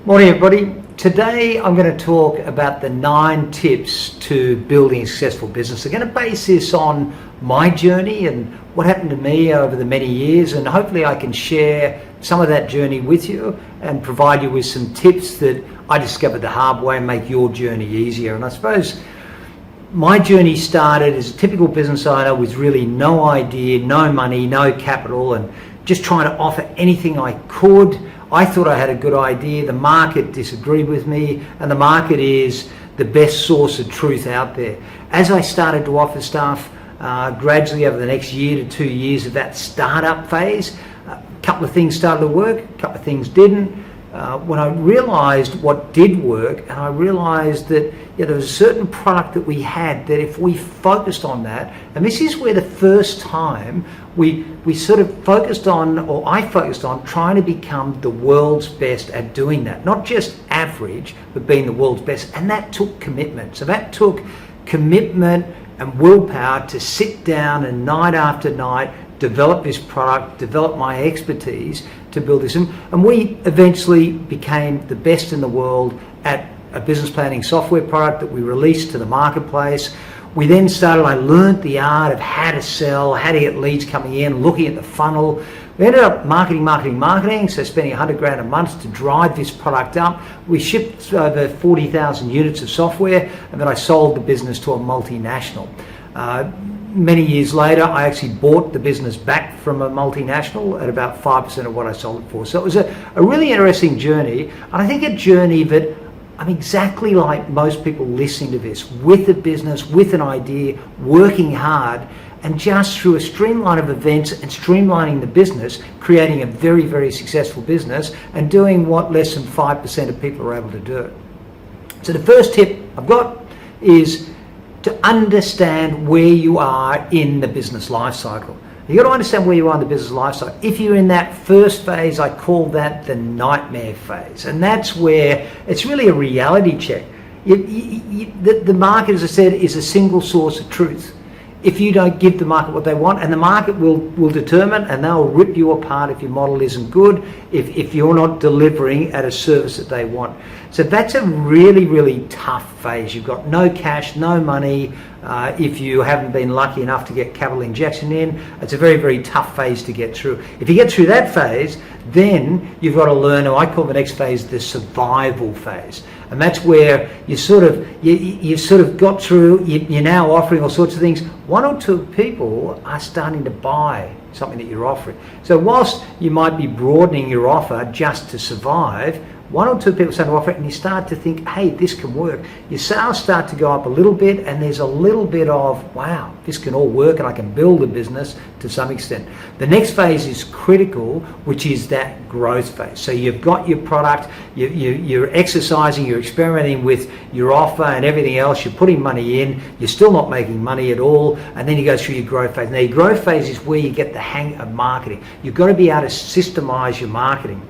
Morning everybody. Today I'm going to talk about the 9 tips to building a successful business. I'm going to base this on my journey and what happened to me over the many years, and hopefully I can share some of that journey with you and provide you with some tips that I discovered the hard way and make your journey easier. And I suppose my journey started as a typical business owner with really no idea, no money, no capital, and just trying to offer anything I could. I thought I had a good idea. The market disagreed with me, and the market is the best source of truth out there. As I started to offer stuff, gradually over the next year to 2 years of that startup phase, a couple of things started to work, a couple of things didn't. When I realized what did work, and I realized that there was a certain product that we had that if we focused on that, and this is where the first time we sort of focused on, or I focused on, trying to become the world's best at doing that. Not just average, but being the world's best. And that took commitment. So that took commitment and willpower to sit down and night after night develop this product, develop my expertise to build this. And we eventually became the best in the world at a business planning software product that we released to the marketplace. We then I learned the art of how to sell, how to get leads coming in, looking at the funnel. We ended up marketing, so spending $100,000 a month to drive this product up. We shipped over 40,000 units of software, and then I sold the business to a multinational. Many years later, I actually bought the business back from a multinational at about 5% of what I sold it for. So it was a really interesting journey, and I think a journey that I'm exactly like most people listening to this, with a business, with an idea, working hard, and just through a streamline of events and streamlining the business, creating a very, very successful business and doing what less than 5% of people are able to do. So the first tip I've got is to understand where you are in the business life cycle. You've got to understand where you are in the business life cycle. If you're in that first phase, I call that the nightmare phase. And that's where it's really a reality check. The market, as I said, is a single source of truth. If you don't give the market what they want, and the market will determine, and they'll rip you apart if your model isn't good, if you're not delivering at a service that they want. So that's a really, really tough phase. You've got no cash, no money. If you haven't been lucky enough to get capital injection in, it's a very, very tough phase to get through. If you get through that phase, then you've got to learn, or I call the next phase the survival phase. And that's where you sort of got through, you're now offering all sorts of things. 1 or 2 people are starting to buy something that you're offering. So whilst you might be broadening your offer just to survive, 1 or 2 people start to offer it, and you start to think, hey, this can work. Your sales start to go up a little bit, and there's a little bit of, wow, this can all work, and I can build a business to some extent. The next phase is critical, which is that growth phase. So you've got your product, you're exercising, you're experimenting with your offer and everything else, you're putting money in, you're still not making money at all, and then you go through your growth phase. Now your growth phase is where you get the hang of marketing. You've got to be able to systemize your marketing.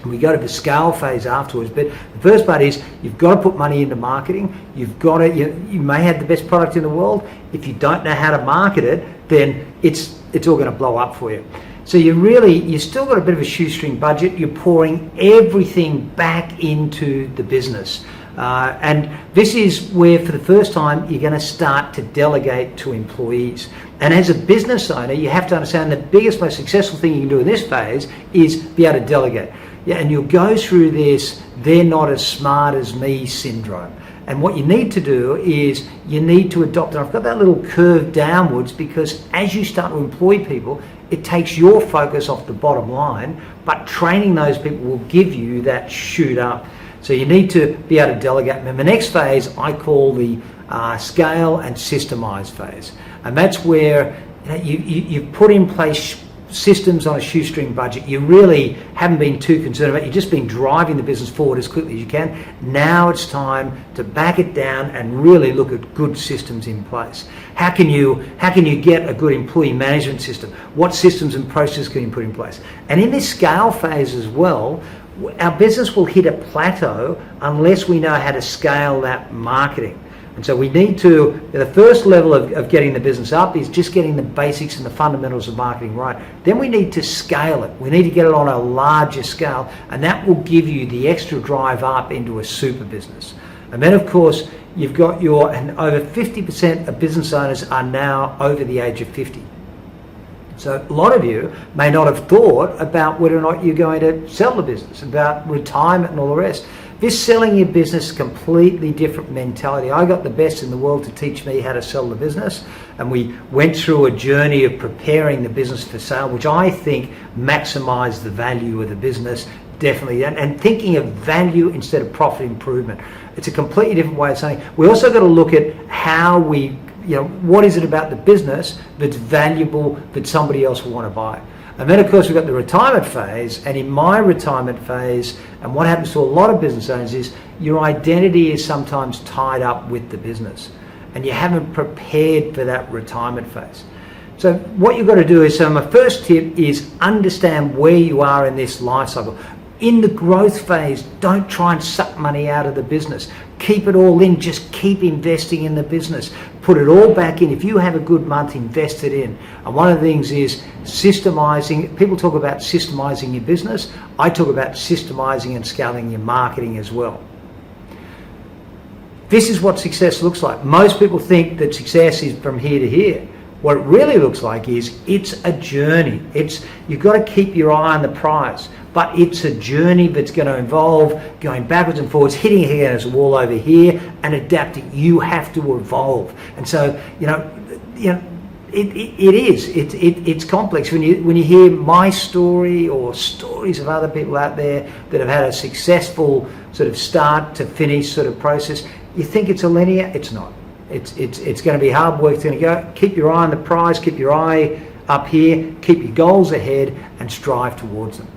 We go to the scale phase afterwards, but the first part is you've got to put money into marketing. You've got to, you may have the best product in the world. If you don't know how to market it, then it's all going to blow up for you. So you still got a bit of a shoestring budget. You're pouring everything back into the business. And this is where, for the first time, you're going to start to delegate to employees. And as a business owner, you have to understand the biggest, most successful thing you can do in this phase is be able to delegate. Yeah, and you'll go through this "they're not as smart as me" syndrome. And what you need to do is you need to adopt, and I've got that little curve downwards, because as you start to employ people, it takes your focus off the bottom line, but training those people will give you that shoot up. So you need to be able to delegate. And the next phase I call the scale and systemize phase. And that's where you put in place systems on a shoestring budget. You really haven't been too concerned about it. You've just been driving the business forward as quickly as you can. Now it's time to back it down and really look at good systems in place. How can you get a good employee management system? What systems and processes can you put in place? And in this scale phase as well, our business will hit a plateau unless we know how to scale that marketing. And so we need to, the first level of getting the business up is just getting the basics and the fundamentals of marketing right. Then we need to scale it. We need to get it on a larger scale, and that will give you the extra drive up into a super business. And then of course, you've got and over 50% of business owners are now over the age of 50. So a lot of you may not have thought about whether or not you're going to sell the business, about retirement and all the rest. This selling your business is a completely different mentality. I got the best in the world to teach me how to sell the business, and we went through a journey of preparing the business for sale, which I think maximized the value of the business, definitely, and thinking of value instead of profit improvement. It's a completely different way of saying. We also got to look at how we, what is it about the business that's valuable that somebody else will want to buy. And then of course we've got the retirement phase, and in my retirement phase, and what happens to a lot of business owners is your identity is sometimes tied up with the business, and you haven't prepared for that retirement phase. So what you've got to do is, so my first tip is understand where you are in this life cycle. In the growth phase, don't try and suck money out of the business. Keep it all in, just keep investing in the business. Put it all back in. If you have a good month, invest it in. And one of the things is systemizing. People talk about systemizing your business. I talk about systemizing and scaling your marketing as well. This is what success looks like. Most people think that success is from here to here. What it really looks like is it's a journey. You've got to keep your eye on the prize, but it's a journey that's going to involve going backwards and forwards, hitting against a wall over here, and adapting. You have to evolve, and so it's complex. When you hear my story or stories of other people out there that have had a successful sort of start to finish sort of process, you think it's a linear. It's not. It's going to be hard work. It's going to go. Keep your eye on the prize. Keep your eye up here. Keep your goals ahead and strive towards them.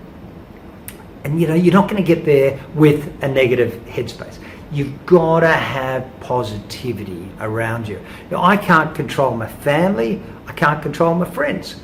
And you're not going to get there with a negative headspace. You've got to have positivity around you. I can't control my family. I can't control my friends,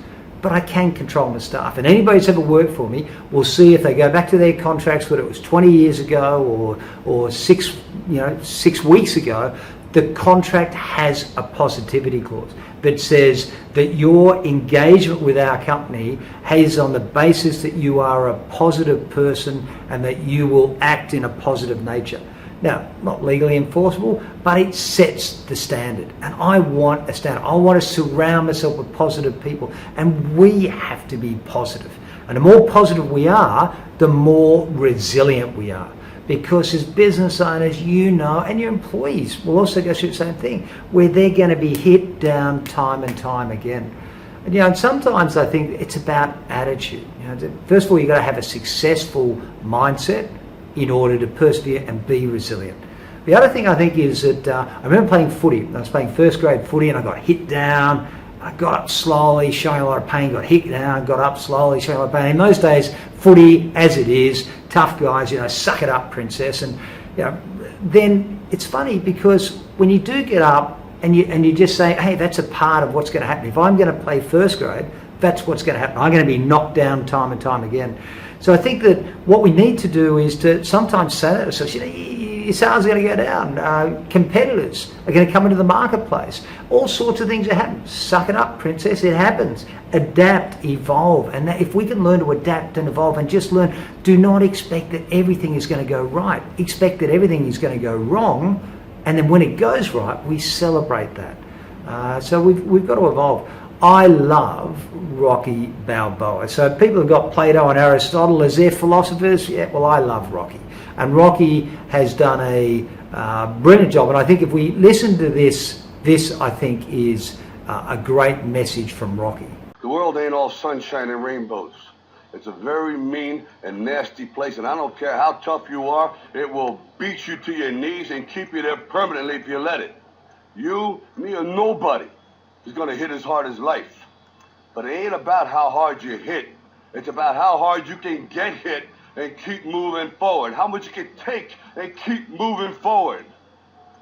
but I can control my staff. And anybody who's ever worked for me will see, if they go back to their contracts, whether it was 20 years ago or 6 weeks ago, the contract has a positivity clause that says that your engagement with our company is on the basis that you are a positive person and that you will act in a positive nature. Now, not legally enforceable, but it sets the standard. And I want a standard. I want to surround myself with positive people. And we have to be positive. And the more positive we are, the more resilient we are. Because as business owners, and your employees will also go through the same thing, where they're going to be hit down time and time again. And sometimes I think it's about attitude. First of all, you've got to have a successful mindset in order to persevere and be resilient. The other thing I think is that I remember playing footy. I was playing first grade footy, and I got hit down. I got up slowly, showing a lot of pain, got hit down, got up slowly, showing a lot of pain. In those days, footy, as it is, tough guys, suck it up, princess. And then it's funny, because when you do get up and you just say, hey, that's a part of what's going to happen. If I'm going to play first grade, that's what's going to happen. I'm going to be knocked down time and time again. So I think that what we need to do is to sometimes say that to ourselves, your sales are going to go down. Competitors are going to come into the marketplace. All sorts of things are happening. Suck it up, princess. It happens. Adapt, evolve. And if we can learn to adapt and evolve and just learn, do not expect that everything is going to go right. Expect that everything is going to go wrong. And then when it goes right, we celebrate that. So we've got to evolve. I love Rocky Balboa. So people have got Plato and Aristotle as their philosophers. Yeah, well, I love Rocky. And Rocky has done a brilliant job. And I think if we listen to this I think is a great message from Rocky. The world ain't all sunshine and rainbows. It's a very mean and nasty place, and I don't care how tough you are, it will beat you to your knees and keep you there permanently if you let it. You, me, or nobody is going to hit as hard as life. But it ain't about how hard you hit. It's about how hard you can get hit and keep moving forward. How much you can take and keep moving forward.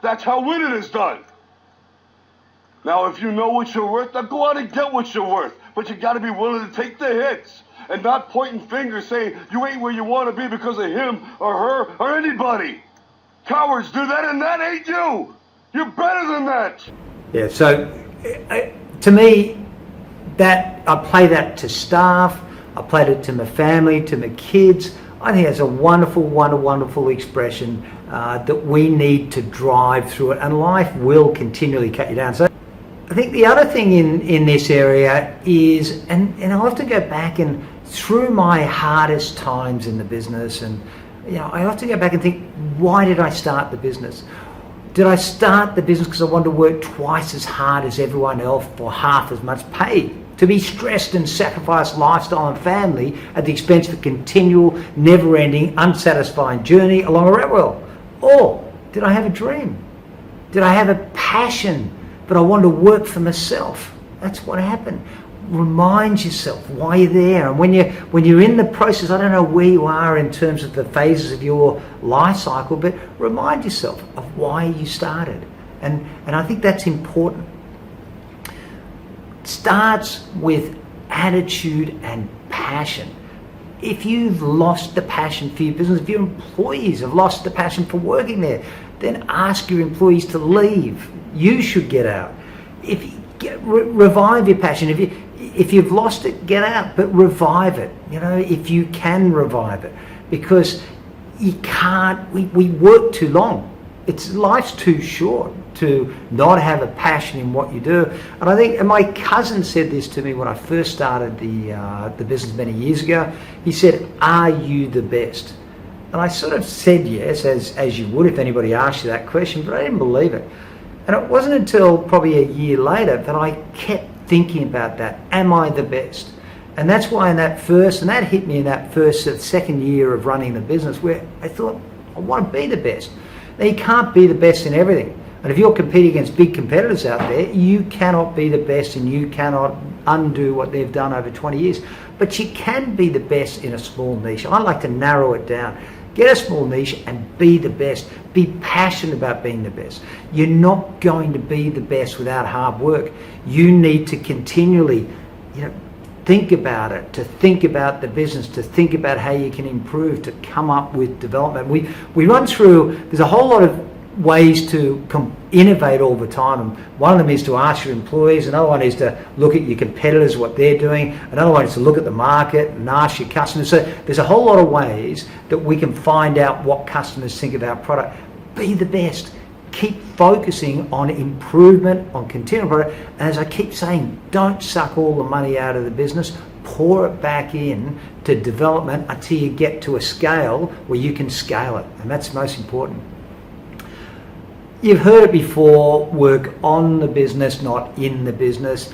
That's how winning is done. Now, if you know what you're worth, now go out and get what you're worth. But you got to be willing to take the hits and not pointing fingers saying you ain't where you want to be because of him or her or anybody. Cowards do that, and that ain't you. You're better than that. Yeah, so to me, that I play that to staff, I played it to my family, to my kids. I think it's a wonderful, wonderful expression that we need to drive through it, and life will continually cut you down. So I think the other thing in this area is, and I'll have to go back and through my hardest times in the business, and I have to go back and think, why did I start the business? Did I start the business because I wanted to work twice as hard as everyone else for half as much pay? To be stressed and sacrifice lifestyle and family at the expense of a continual, never-ending, unsatisfying journey along a railroad? Or did I have a dream? Did I have a passion, but I wanted to work for myself? That's what happened. Remind yourself why you're there, and when you're in the process, I don't know where you are in terms of the phases of your life cycle, but remind yourself of why you started, and I think that's important. It starts with attitude and passion. If you've lost the passion for your business, if your employees have lost the passion for working there, then ask your employees to leave. You should get out. Revive your passion. If you've lost it, get out, but revive it. If you can revive it, because you can't. We work too long. Life's too short to not have a passion in what you do. And I think, and my cousin said this to me when I first started the business many years ago. He said, "Are you the best?" And I sort of said yes, as you would if anybody asked you that question, but I didn't believe it. And it wasn't until probably a year later that I kept thinking about that. Am I the best? And that's why that hit me in that second year of running the business, where I thought, I want to be the best. Now, you can't be the best in everything. And if you're competing against big competitors out there, you cannot be the best, and you cannot undo what they've done over 20 years. But you can be the best in a small niche. I like to narrow it down. Get a small niche and be the best. Be passionate about being the best. You're not going to be the best without hard work. You need to continually, think about it, to think about the business, to think about how you can improve, to come up with development. We run through, there's a whole lot of ways to innovate all the time, and one of them is to ask your employees, another one is to look at your competitors, what they're doing, another one is to look at the market and ask your customers. So there's a whole lot of ways that we can find out what customers think of our product. Be the best. Keep focusing on improvement, on continual product, and as I keep saying, don't suck all the money out of the business. Pour it back in to development until you get to a scale where you can scale it, and that's most important. You've heard it before, work on the business, not in the business.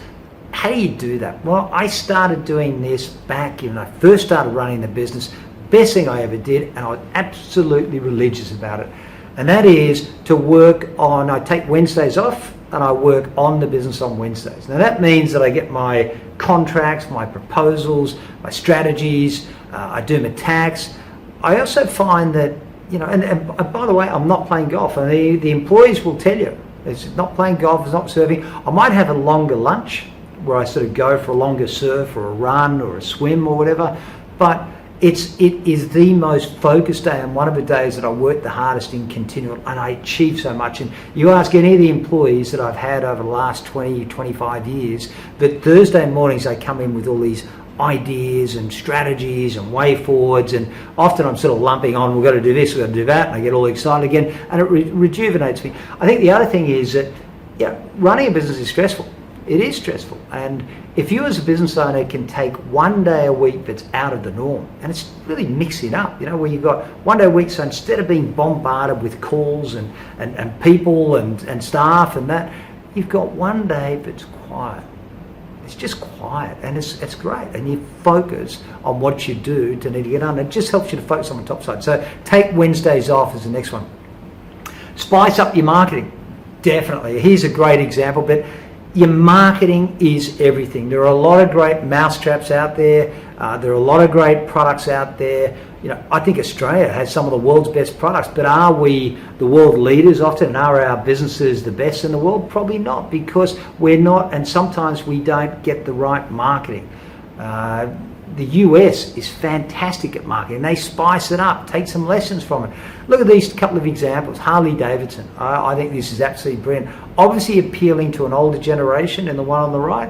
How do you do that? Well, I started doing this back when I first started running the business. Best thing I ever did, and I was absolutely religious about it. And that is to work on, I take Wednesdays off and I work on the business on Wednesdays. Now that means that I get my contracts, my proposals, my strategies, I do my tax. I also find that, and by the way, I'm not playing golf, and the employees will tell you, it's not playing golf, it's not surfing. I might have a longer lunch where I sort of go for a longer surf or a run or a swim or whatever, but it is the most focused day, and one of the days that I work the hardest in continual, and I achieve so much. And you ask any of the employees that I've had over the last 20, 25 years, that Thursday mornings they come in with all these ideas and strategies and way forwards, and often I'm sort of lumping on, we've got to do this, we've got to do that, and I get all excited again, and it rejuvenates me. I think the other thing is that running a business is stressful. It is stressful, and if you as a business owner can take one day a week that's out of the norm, and it's really mixing up, where you've got one day a week, so instead of being bombarded with calls and people and staff and that, you've got one day that's quiet. It's just quiet, and it's great, and you focus on what you do to need to get on. It just helps you to focus on the top side. So take Wednesdays off as the next one. Spice up your marketing, definitely. Here's a great example, but your marketing is everything. There are a lot of great mousetraps out there. There are a lot of great products out there. I think Australia has some of the world's best products, but are we the world leaders often, and are our businesses the best in the world? Probably not, because we're not, and sometimes we don't get the right marketing. the US is fantastic at marketing. They spice it up, take some lessons from it. Look at these couple of examples. Harley Davidson. I think this is absolutely brilliant. Obviously appealing to an older generation, and the one on the right,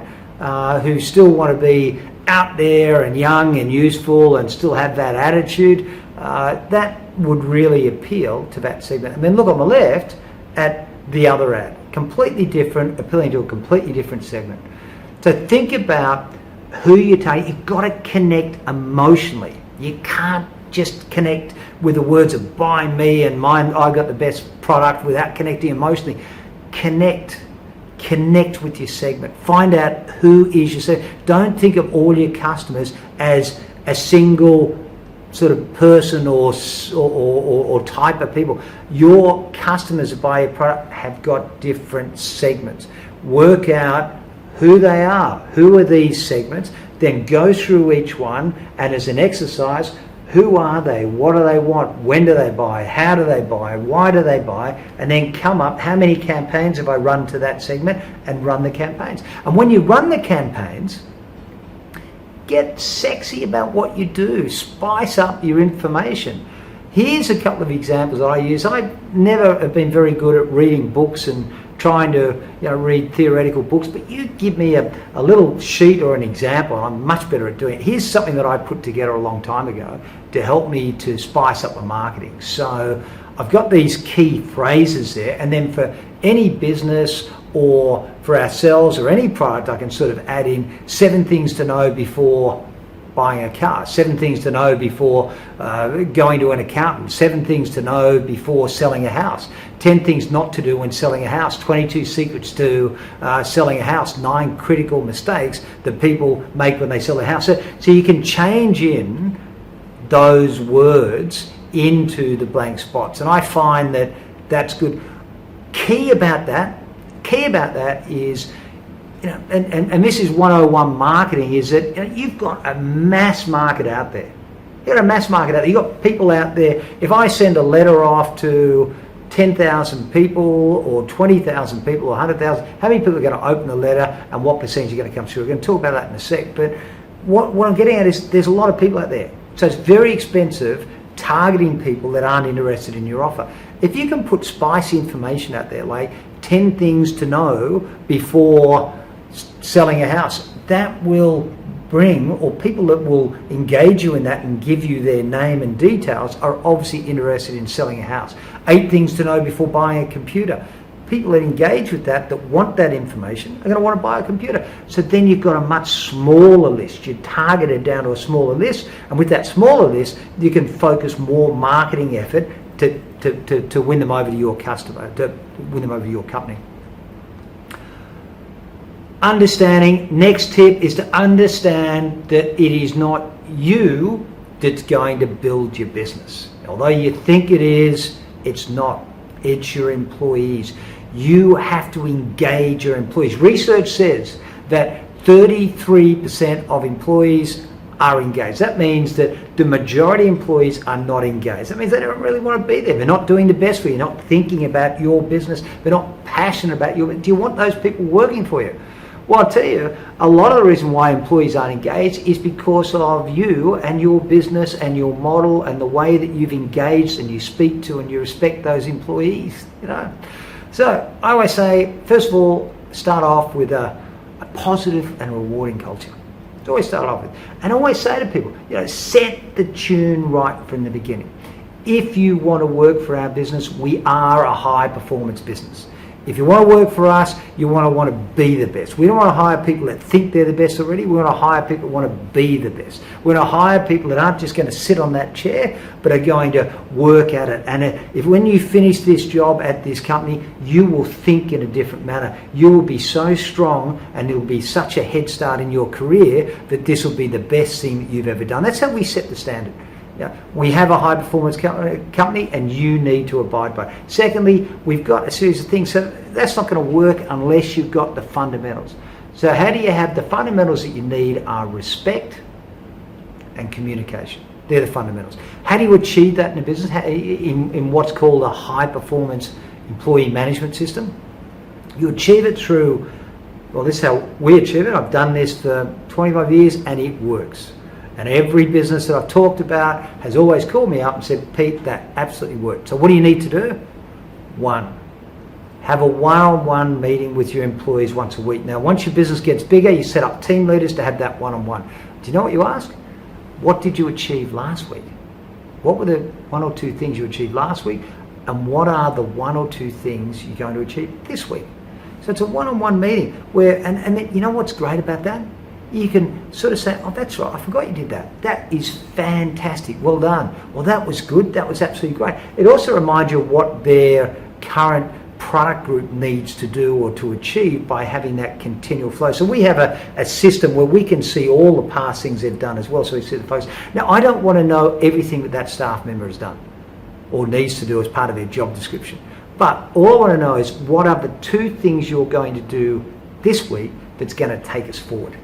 who still want to be out there and young and useful and still have that attitude. That would really appeal to that segment. And then look on the left at the other ad. Completely different, appealing to a completely different segment. So think about who you take. You've got to connect emotionally. You can't just connect with the words of buy me and mine, I got the best product, without connecting emotionally. Connect with your segment. Find out who is your segment. Don't think of all your customers as a single sort of person or type of people. Your customers that buy your product have got different segments. Work out who they are. Who are these segments? Then go through each one, and as an exercise, who are they? What do they want? When do they buy? How do they buy? Why do they buy? And then come up, how many campaigns have I run to that segment, and run the campaigns. And when you run the campaigns, get sexy about what you do. Spice up your information. Here's a couple of examples that I use. I never have been very good at reading books and trying to read theoretical books, but you give me a little sheet or an example, I'm much better at doing it. Here's something that I put together a long time ago to help me to spice up my marketing. So I've got these key phrases there, and then for any business or for ourselves or any product, I can sort of add in 7 things to know before buying a car, 7 things to know before going to an accountant, 7 things to know before selling a house, 10 things not to do when selling a house, 22 secrets to selling a house, 9 critical mistakes that people make when they sell a house. So you can change in those words into the blank spots, and I find that that's good. Key about that is, and this is 101 marketing, is that you've got a mass market out there. You've got a mass market out there. You've got people out there. If I send a letter off to 10,000 people or 20,000 people or 100,000, how many people are going to open the letter, and what percentage are going to come through? We're going to talk about that in a sec. But what I'm getting at is there's a lot of people out there. So it's very expensive targeting people that aren't interested in your offer. If you can put spicy information out there, like 10 things to know before selling a house, that will bring, or people that will engage you in that and give you their name and details are obviously interested in selling a house. 8 things to know before buying a computer. People that engage with that want that information, are going to want to buy a computer. So then you've got a much smaller list. You're targeted down to a smaller list, and with that smaller list, you can focus more marketing effort to win them over to your customer, to win them over to your company. Understanding, next tip is to understand that it is not you that's going to build your business. Although you think it is, it's not. It's your employees. You have to engage your employees. Research says that 33% of employees are engaged. That means that the majority of employees are not engaged. That means they don't really want to be there. They're not doing the best for you. They're not thinking about your business. They're not passionate about you. Do you want those people working for you? Well, I'll tell you, a lot of the reason why employees aren't engaged is because of you and your business and your model and the way that you've engaged and you speak to and you respect those employees, So I always say, first of all, start off with a positive and rewarding culture. It's always start off with. And I always say to people, set the tune right from the beginning. If you want to work for our business, we are a high performance business. If you want to work for us, you want to be the best. We don't want to hire people that think they're the best already. We want to hire people that want to be the best. We want to hire people that aren't just going to sit on that chair, but are going to work at it. And if when you finish this job at this company, you will think in a different manner. You will be so strong, and it will be such a head start in your career that this will be the best thing that you've ever done. That's how we set the standard. We have a high performance company, and you need to abide by it. Secondly, we've got a series of things. So that's not going to work unless you've got the fundamentals. So how do you have the fundamentals that you need are respect and communication. They're the fundamentals. How do you achieve that in a business? In what's called a high performance employee management system? You achieve it through, well, this is how we achieve it. I've done this for 25 years and it works. And every business that I've talked about has always called me up and said, Pete, that absolutely worked. So what do you need to do? One, have a one-on-one meeting with your employees once a week. Now, once your business gets bigger, you set up team leaders to have that one-on-one. Do you know what you ask? What did you achieve last week? What were the one or two things you achieved last week? And what are the one or two things you're going to achieve this week? So it's a one-on-one meeting where, and then, you know what's great about that? You can sort of say, oh, that's right, I forgot you did that. That is fantastic, well done. Well, that was good, that was absolutely great. It also reminds you of what their current product group needs to do or to achieve by having that continual flow. So we have a system where we can see all the past things they've done as well, so we see the folks. Now, I don't want to know everything that that staff member has done or needs to do as part of their job description. But all I want to know is what are the two things you're going to do this week that's going to take us forward.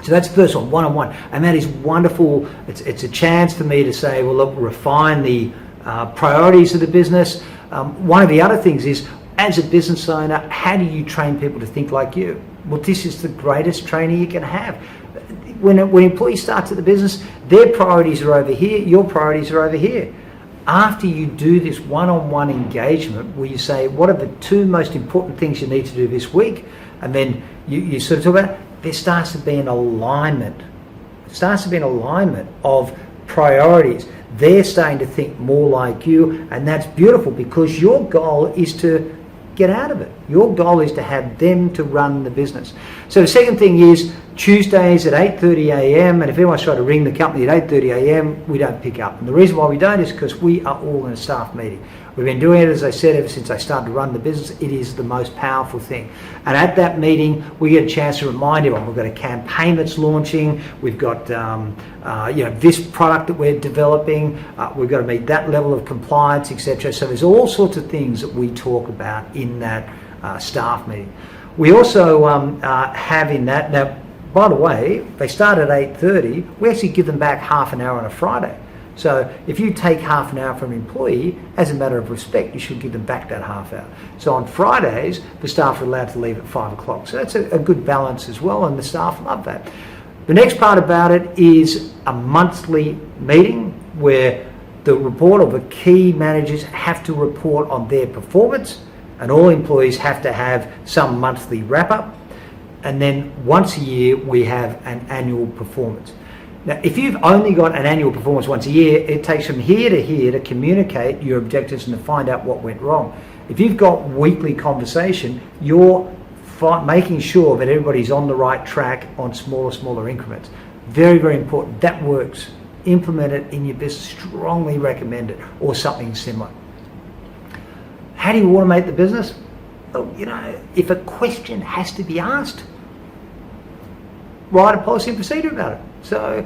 So that's the first one-on-one. And that is wonderful. It's a chance for me to say, well, look, refine the priorities of the business. One of the other things is, as a business owner, how do you train people to think like you? Well, this is the greatest training you can have. When employees start to the business, their priorities are over here, your priorities are over here. After you do this one-on-one engagement where you say, what are the two most important things you need to do this week? And then you sort of talk about it, there starts to be an alignment. It starts to be an alignment of priorities. They're starting to think more like you, and that's beautiful because your goal is to get out of it. Your goal is to have them to run the business. So the second thing is Tuesdays at 8:30 a.m. and if anyone's trying to ring the company at 8:30 a.m, we don't pick up. And the reason why we don't is because we are all in a staff meeting. We've been doing it, as I said, ever since I started to run the business. It is the most powerful thing. And at that meeting, we get a chance to remind everyone we've got a campaign that's launching. We've got this product that we're developing. We've got to meet that level of compliance, etc. So there's all sorts of things that we talk about in that staff meeting. We also have in that, now, by the way, they start at 8:30. We actually give them back half an hour on a Friday. So if you take half an hour from an employee, as a matter of respect, you should give them back that half hour. So on Fridays, the staff are allowed to leave at 5 o'clock. So that's a good balance as well, and the staff love that. The next part about it is a monthly meeting where the report or the key managers have to report on their performance, and all employees have to have some monthly wrap-up. And then once a year, we have an annual performance. Now, if you've only got an annual performance once a year, it takes from here to communicate your objectives and to find out what went wrong. If you've got weekly conversation, you're making sure that everybody's on the right track on smaller increments. Very, very important. That works. Implement it in your business. Strongly recommend it, or something similar. How do you automate the business? Well, if a question has to be asked, write a policy and procedure about it. So,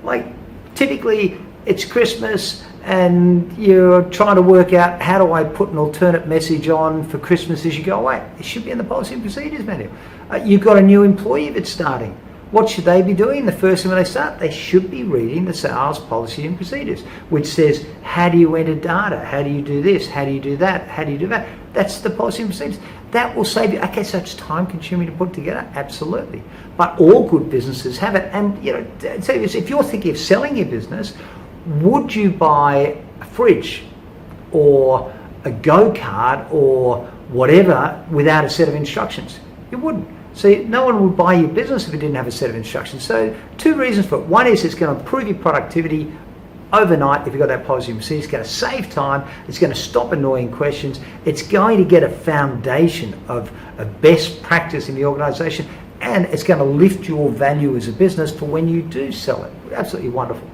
like typically it's Christmas and you're trying to work out how do I put an alternate message on for Christmas as you go away. It should be in the policy and procedures manual. You've got a new employee that's starting. What should they be doing? The first thing when they start, they should be reading the sales policy and procedures, which says, how do you enter data? How do you do this? How do you do that? How do you do that? That's the policy and procedures. That will save you. Okay, so it's time consuming to put together. Absolutely. But all good businesses have it. And, so if you're thinking of selling your business, would you buy a fridge or a go-kart or whatever without a set of instructions? You wouldn't. So no one would buy your business if it didn't have a set of instructions. So two reasons for it. One is it's going to improve your productivity overnight if you've got that policy and procedure. It's going to save time. It's going to stop annoying questions. It's going to get a foundation of a best practice in the organisation, and it's going to lift your value as a business for when you do sell it. Absolutely wonderful.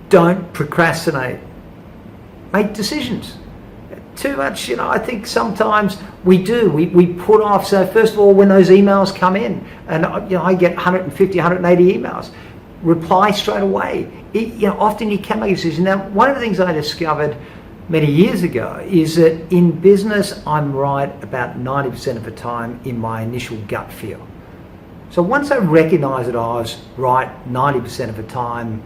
Don't procrastinate. Make decisions. Too much, I think sometimes we do. We put off. So first of all, when those emails come in, and I get 150, 180 emails, reply straight away. Often you can make a decision. Now, one of the things I discovered many years ago is that in business, I'm right about 90% of the time in my initial gut feel. So once I recognize that I was right 90% of the time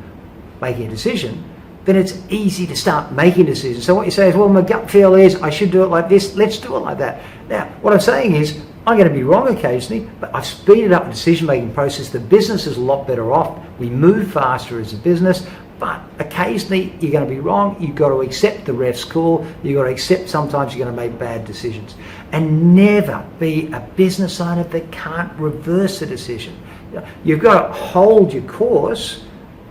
making a decision, then it's easy to start making decisions. So what you say is, well, my gut feel is I should do it like this, let's do it like that. Now, what I'm saying is, I'm going to be wrong occasionally, but I've speeded up the decision-making process. The business is a lot better off. We move faster as a business, but occasionally you're going to be wrong. You've got to accept the ref's call. You've got to accept sometimes you're going to make bad decisions. And never be a business owner that can't reverse a decision. You've got to hold your course,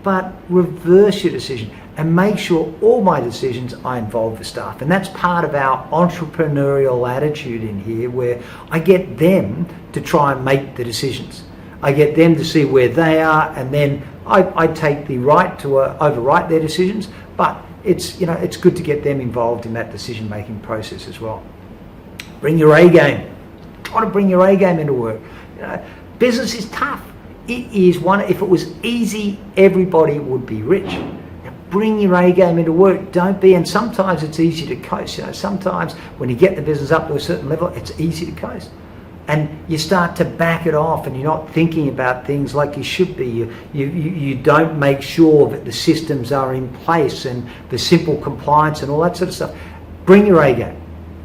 but reverse your decision. And make sure all my decisions I involve the staff. And that's part of our entrepreneurial attitude in here, where I get them to try and make the decisions. I get them to see where they are, and then I take the right to overwrite their decisions. But it's good to get them involved in that decision-making process as well. Bring your A game. Try to bring your A game into work. Business is tough. It is one. If it was easy, everybody would be rich. Bring your A game into work. Don't be, and sometimes it's easy to coast. Sometimes when you get the business up to a certain level, it's easy to coast. And you start to back it off, and you're not thinking about things like you should be. You don't make sure that the systems are in place and the simple compliance and all that sort of stuff. Bring your A game.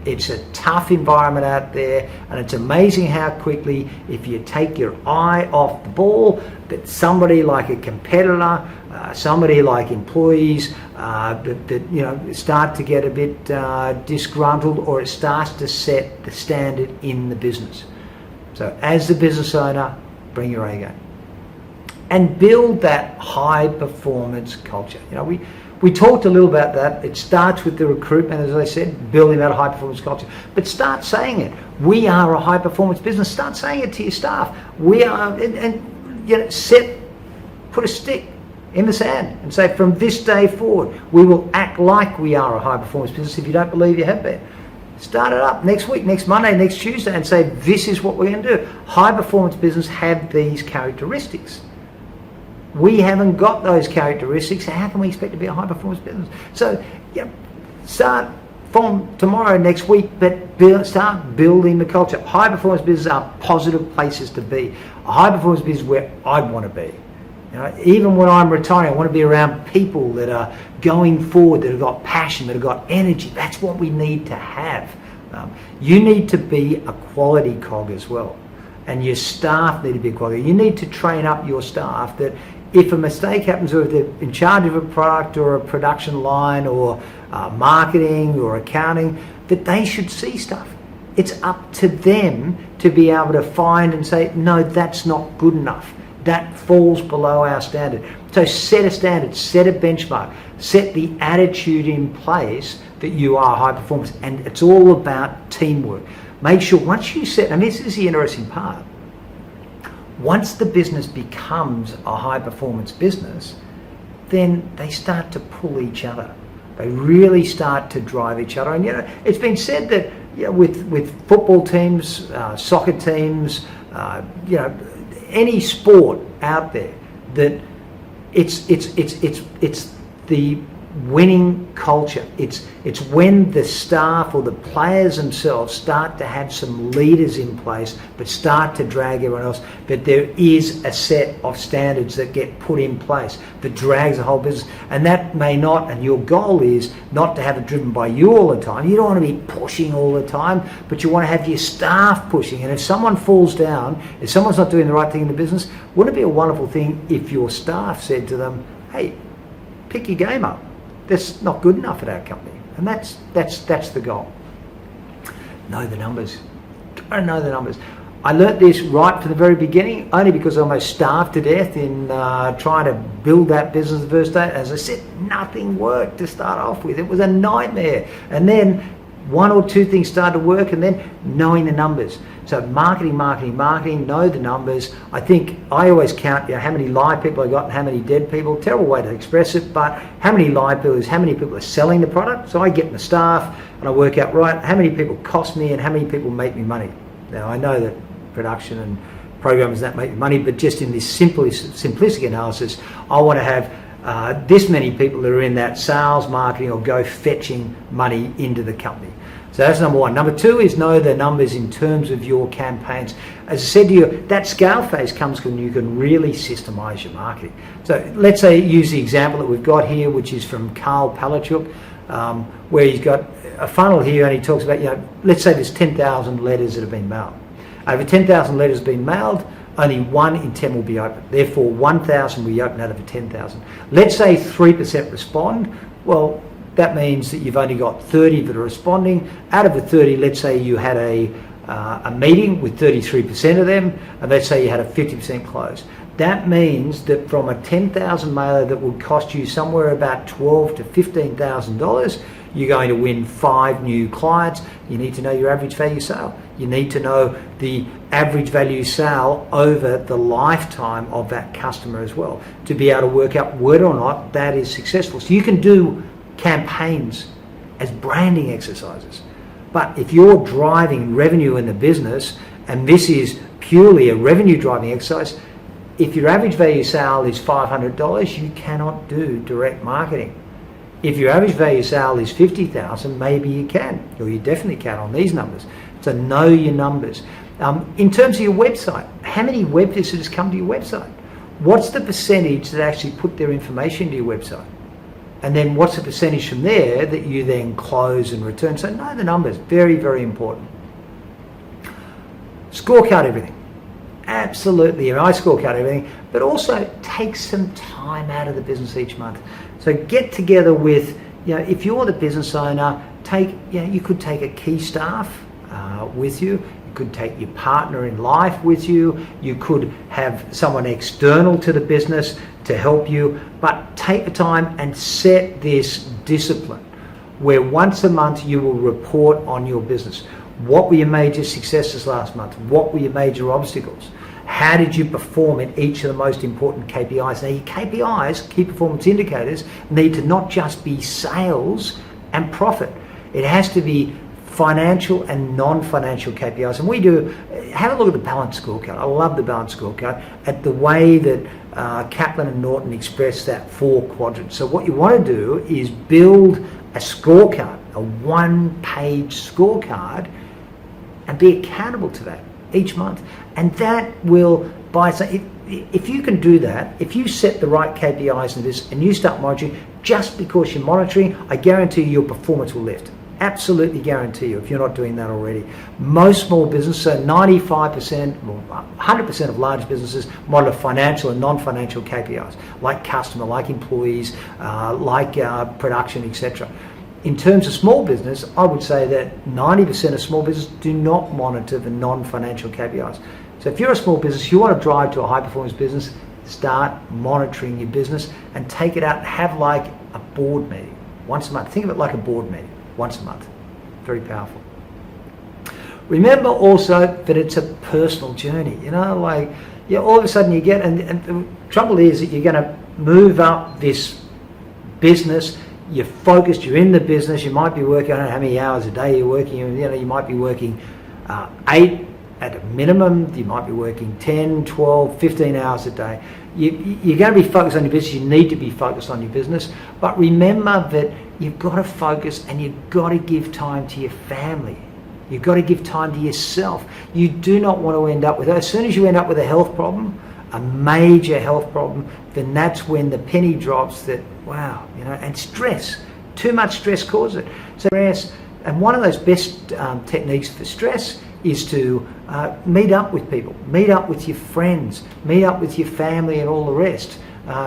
It's a tough environment out there, and it's amazing how quickly, if you take your eye off the ball, that somebody like a competitor, somebody like employees, that start to get a bit disgruntled, or it starts to set the standard in the business. So as the business owner, bring your A game and build that high performance culture. We talked a little about that. It starts with the recruitment, as I said, building that high performance culture. But start saying it. We are a high performance business. Start saying it to your staff. We are, put a stick in the sand and say, from this day forward, we will act like we are a high performance business. If you don't believe you have been, start it up next week, next Monday, next Tuesday, and say, this is what we're going to do. High performance business have these characteristics. We haven't got those characteristics. How can we expect to be a high performance business? So start from tomorrow, next week, but start building the culture. High performance businesses are positive places to be. A high performance business is where I want to be. Even when I'm retiring, I want to be around people that are going forward, that have got passion, that have got energy. That's what we need to have. You need to be a quality cog as well. And your staff need to be quality. You need to train up your staff that if a mistake happens, or if they're in charge of a product or a production line or marketing or accounting, that they should see stuff. It's up to them to be able to find and say, no, that's not good enough. That falls below our standard. So set a standard, set a benchmark, set the attitude in place that you are high performance. And it's all about teamwork. Make sure once you set, and this is the interesting part, once the business becomes a high performance business, then they start to pull each other. They really start to drive each other. And it's been said that with football teams, soccer teams, any sport out there, that it's the winning culture. It's when the staff or the players themselves start to have some leaders in place, but start to drag everyone else, that there is a set of standards that get put in place that drags the whole business. And that may not, and your goal is not to have it driven by you all the time. You don't want to be pushing all the time, but you want to have your staff pushing. And if someone falls down, if someone's not doing the right thing in the business, wouldn't it be a wonderful thing if your staff said to them, hey, pick your game up. That's not good enough at our company. And that's the goal. Know the numbers. Try to know the numbers. I learnt this right from the very beginning, only because I almost starved to death in trying to build that business the first day. As I said, nothing worked to start off with. It was a nightmare. And then one or two things started to work, and then knowing the numbers. So marketing, know the numbers. I think I always count how many live people I got and how many dead people. Terrible way to express it, but how many live people is how many people are selling the product. So I get my staff and I work out, right, how many people cost me and how many people make me money. Now I know that production and programs that make me money, but just in this simplistic analysis, I want to have this many people that are in that sales, marketing, or go fetching money into the company. So that's number one. Number two is know the numbers in terms of your campaigns. As I said to you, that scale phase comes when you can really systemize your marketing. So let's say use the example that we've got here, which is from Carl Palachuk, where he's got a funnel here and he talks about, let's say there's 10,000 letters that have been mailed. Over 10,000 letters been mailed, only 1 in 10 will be opened. Therefore, 1,000 will be opened out of 10,000. Let's say 3% respond. Well, that means that you've only got 30 that are responding. Out of the 30, let's say you had a meeting with 33% of them, and let's say you had a 50% close. That means that from a 10,000 mailer that would cost you somewhere about $12,000 to $15,000, you're going to win 5 new clients. You need to know your average value sale. You need to know the average value sale over the lifetime of that customer as well, to be able to work out whether or not that is successful. So you can do campaigns as branding exercises. But if you're driving revenue in the business, and this is purely a revenue driving exercise, if your average value sale is $500, you cannot do direct marketing. If your average value sale is $50,000, maybe you can, or you definitely can on these numbers. So know your numbers. In terms of your website, how many web visitors come to your website? What's the percentage that actually put their information to your website? And then what's the percentage from there that you then close and return? So know the numbers, very, very important. Scorecard everything. Absolutely, I scorecard everything, but also take some time out of the business each month. So get together with, if you're the business owner, you could take a key staff with you. You could take your partner in life with you. You could have someone external to the business to help you, but take the time and set this discipline where once a month you will report on your business. What were your major successes last month? What were your major obstacles? How did you perform in each of the most important KPIs? Now, your KPIs, key performance indicators, need to not just be sales and profit. It has to be financial and non-financial KPIs. And we do, have a look at the balanced scorecard. I love the balanced scorecard, at the way that Kaplan and Norton express that 4 quadrants. So what you want to do is build a scorecard, a 1-page scorecard, and be accountable to that each month. And that will, if you can do that, if you set the right KPIs in this and you start monitoring, just because you're monitoring, I guarantee you your performance will lift. Absolutely guarantee you, if you're not doing that already. Most small businesses, so 95%, 100% of large businesses monitor financial and non-financial KPIs, like customer, like employees, like production, etc. In terms of small business, I would say that 90% of small business do not monitor the non-financial KPIs. So if you're a small business, you want to drive to a high-performance business, start monitoring your business and take it out and have like a board meeting once a month. Think of it like a board meeting once a month. Very powerful. Remember also that it's a personal journey. All of a sudden you get, and the trouble is that you're going to move up this business. You're focused, you're in the business, you might be working, I don't know how many hours a day you're working, you might be working 8 at a minimum, you might be working 10, 12, 15 hours a day. You're going to be focused on your business, you need to be focused on your business, but remember that you've got to focus and you've got to give time to your family. You've got to give time to yourself. You do not want to end up with, as soon as you end up with a health problem, a major health problem, then that's when the penny drops that, wow, and stress. Too much stress causes it. So stress, and one of those best techniques for stress is to meet up with people, meet up with your friends, meet up with your family and all the rest.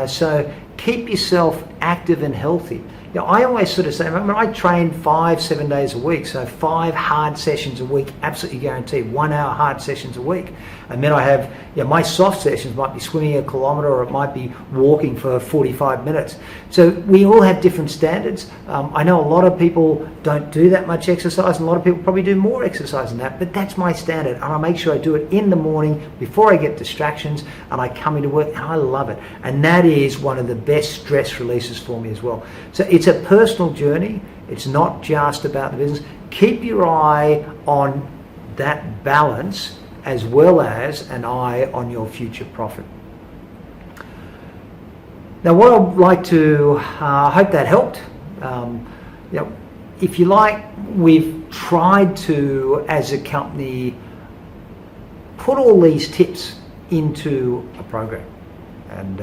So keep yourself active and healthy. I always sort of say, I train 5-7 days a week, so 5 hard sessions a week, absolutely guaranteed, 1 hour hard sessions a week. And then I have, my soft sessions might be swimming 1 kilometre or it might be walking for 45 minutes. So we all have different standards. I know a lot of people don't do that much exercise, and a lot of people probably do more exercise than that, but that's my standard. And I make sure I do it in the morning before I get distractions, and I come into work and I love it. And that is one of the best stress releases for me as well. So it's a personal journey. It's not just about the business. Keep your eye on that balance as well as an eye on your future profit. Now, what I'd like to, I hope that helped. If you like, we've tried to, as a company, put all these tips into a program. And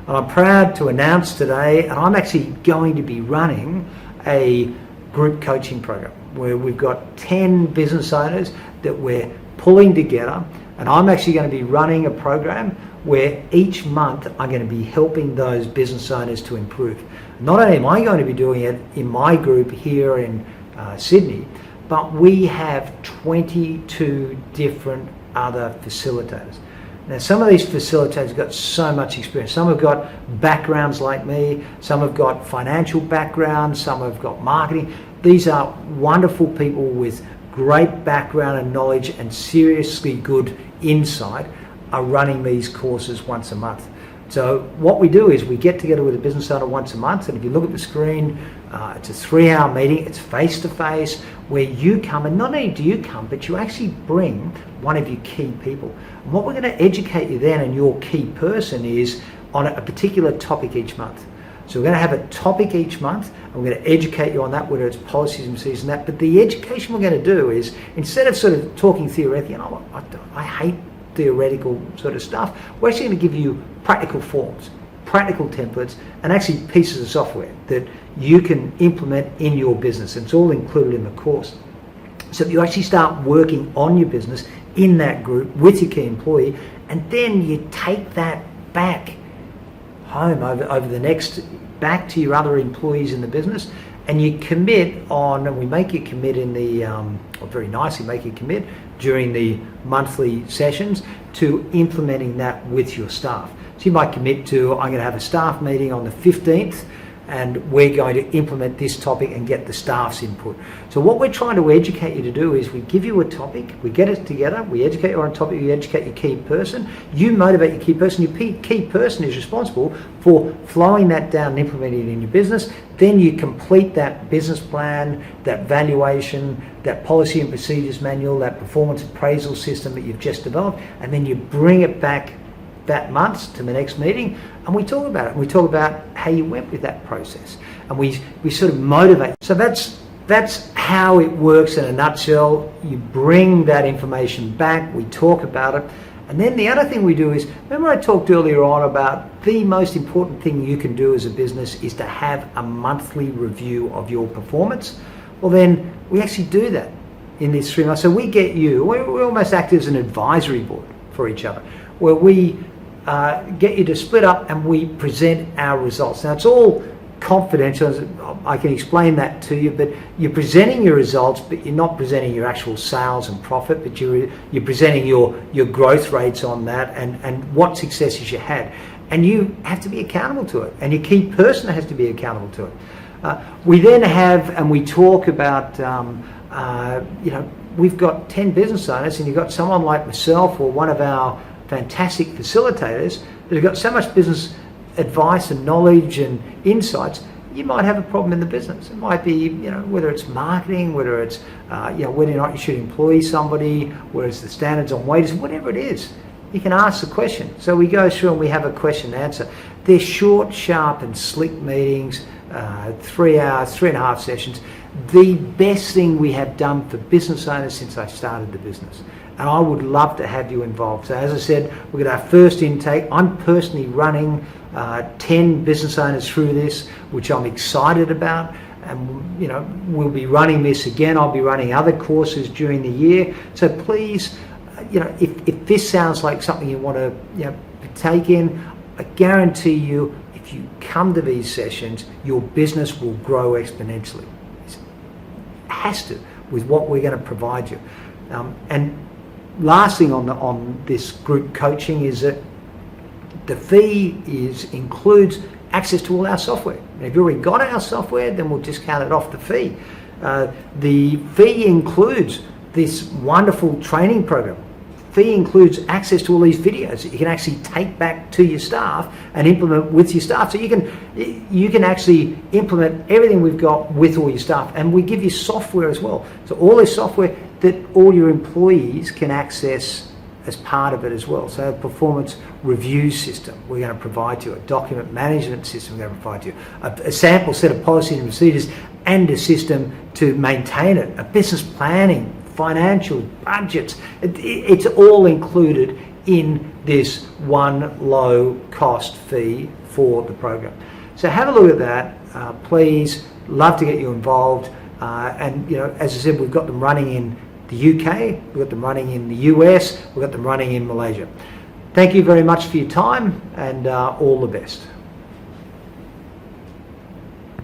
I'm proud to announce today, and I'm actually going to be running a group coaching program where we've got 10 business owners that we're pulling together, and I'm actually going to be running a program where each month I'm going to be helping those business owners to improve. Not only am I going to be doing it in my group here in Sydney, but we have 22 different other facilitators. Now, some of these facilitators have got so much experience. Some have got backgrounds like me, some have got financial backgrounds, some have got marketing. These are wonderful people with great background and knowledge and seriously good insight are running these courses once a month. So what we do is we get together with a business owner once a month, and if you look at the screen, it's a 3-hour meeting, it's face-to-face, where you come, and not only do you come, but you actually bring one of your key people. And what we're going to educate you then, and your key person is on a particular topic each month. So we're going to have a topic each month, and we're going to educate you on that, whether it's policies and procedures and that. But the education we're going to do is, instead of sort of talking theoretically, and I hate theoretical sort of stuff, we're actually going to give you practical forms, practical templates, and actually pieces of software that you can implement in your business. It's all included in the course. So you actually start working on your business in that group with your key employee, and then you take that back home over the next, back to your other employees in the business, and you commit on, and we make you commit in the, or very nicely make you commit during the monthly sessions to implementing that with your staff. So you might commit to, I'm going to have a staff meeting on the 15th, and we're going to implement this topic and get the staff's input. So what we're trying to educate you to do is we give you a topic, we get it together, we educate you on a topic, we educate your key person, you motivate your key person, your key person is responsible for flowing that down and implementing it in your business. Then you complete that business plan, that valuation, that policy and procedures manual, that performance appraisal system that you've just developed, and then you bring it back that month to the next meeting, and we talk about it. We talk about how you went with that process, and we sort of motivate. So that's how it works in a nutshell. You bring that information back, we talk about it, and then the other thing we do is, remember I talked earlier on about the most important thing you can do as a business is to have a monthly review of your performance. Well, then we actually do that in these 3 months. So we get you, we almost act as an advisory board for each other, where we get you to split up and we present our results. Now, it's all confidential. I can explain that to you, but you're presenting your results, but you're not presenting your actual sales and profit, but you're presenting your growth rates on that and what successes you had. And you have to be accountable to it, and your key person has to be accountable to it. We then have, and we talk about, we've got 10 business owners, and you've got someone like myself or one of our fantastic facilitators that have got so much business advice and knowledge and insights. You might have a problem in the business. It might be, whether it's marketing, whether it's, whether or not you should employ somebody, whether it's the standards on wages, whatever it is, you can ask the question. So we go through and we have a question and answer. They're short, sharp and slick meetings, 3 hours, 3.5 sessions. The best thing we have done for business owners since I started the business. And I would love to have you involved. So as I said, we've got our first intake. I'm personally running 10 business owners through this, which I'm excited about. And we'll be running this again. I'll be running other courses during the year. So please, if this sounds like something you want to take in, I guarantee you, if you come to these sessions, your business will grow exponentially. It has to, with what we're going to provide you. And last thing on this group coaching is that the fee includes access to all our software. And if you've already got our software, then we'll discount it off the fee. The fee includes this wonderful training program. Fee includes access to all these videos that you can actually take back to your staff and implement with your staff. So you can actually implement everything we've got with all your staff, and we give you software as well. So all this software that all your employees can access as part of it as well. So a performance review system we're going to provide you, a document management system we're going to provide you, a sample set of policies and procedures and a system to maintain it, a business planning, financial budgets. It's all included in this one low cost fee for the program. So have a look at that, please. Love to get you involved. And as I said, we've got them running in the UK, we've got them running in the US, we've got them running in Malaysia. Thank you very much for your time, and all the best.